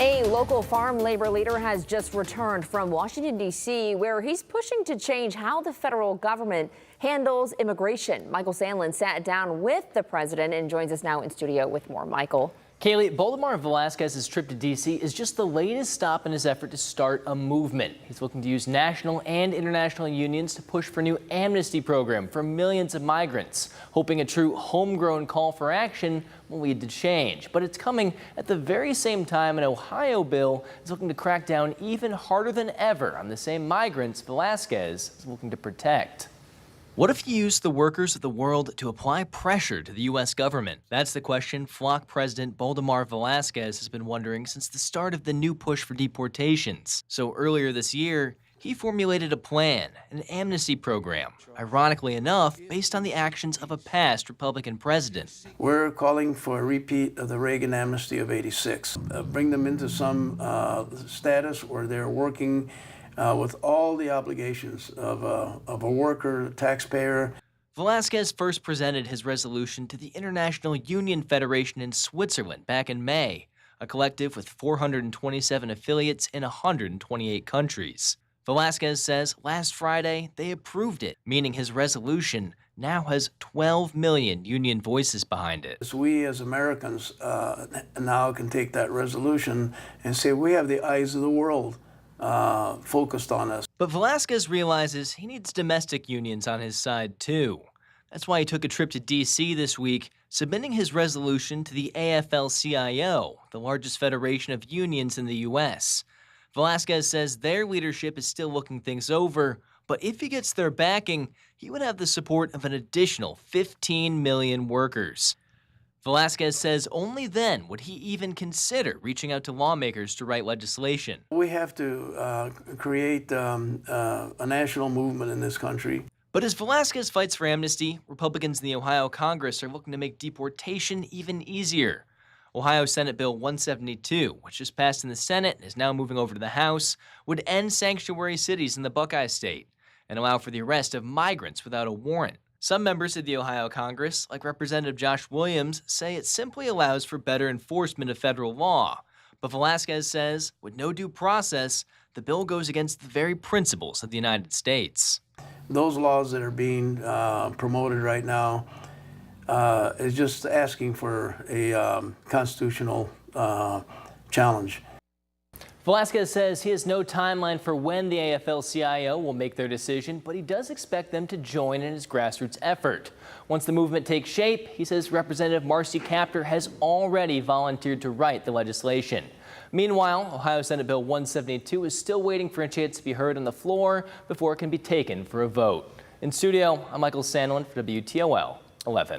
A local farm labor leader has just returned from Washington, D.C., where he's pushing to change how the federal government handles immigration. Michael Sandlin sat down with the president and joins us now in studio with more. Michael. Kaylee, Baldemar Velasquez's trip to D.C. is just the latest stop in his effort to start a movement. He's looking to use national and international unions to push for a new amnesty program for millions of migrants, hoping a true homegrown call for action will lead to change. But it's coming at the very same time an Ohio bill is looking to crack down even harder than ever on the same migrants Velasquez is looking to protect. What if you use the workers of the world to apply pressure to the U.S. government? That's the question FLOC President Baldemar Velasquez has been wondering since the start of the new push for deportations. So earlier this year, he formulated a plan, an amnesty program, ironically enough, based on the actions of a past Republican president. We're calling for a repeat of the Reagan amnesty of '86. Bring them into some status where they're working with all the obligations of a worker, taxpayer. Velasquez first presented his resolution to the International Union Federation in Switzerland back in May, a collective with 427 affiliates in 128 countries. Velasquez says last Friday they approved it, meaning his resolution now has 12 million union voices behind it. So we as Americans now can take that resolution and say we have the eyes of the world focused on us. But Velasquez realizes he needs domestic unions on his side too. That's why he took a trip to D.C. this week, submitting his resolution to the AFL-CIO, the largest federation of unions in the U.S. Velasquez says their leadership is still looking things over, but if he gets their backing, he would have the support of an additional 15 million workers. Velasquez says only then would he even consider reaching out to lawmakers to write legislation. We have to create a national movement in this country. But as Velasquez fights for amnesty, Republicans in the Ohio Congress are looking to make deportation even easier. Ohio Senate Bill 172, which just passed in the Senate and is now moving over to the House, would end sanctuary cities in the Buckeye State and allow for the arrest of migrants without a warrant. Some members of the Ohio Congress, like Representative Josh Williams, say it simply allows for better enforcement of federal law. But Velasquez says, with no due process, the bill goes against the very principles of the United States. Those laws that are being promoted right now is just asking for a constitutional challenge. Velasquez says he has no timeline for when the AFL-CIO will make their decision, but he does expect them to join in his grassroots effort. Once the movement takes shape, he says Representative Marcy Kaptur has already volunteered to write the legislation. Meanwhile, Ohio Senate Bill 172 is still waiting for a chance to be heard on the floor before it can be taken for a vote. In studio, I'm Michael Sandlin for WTOL 11.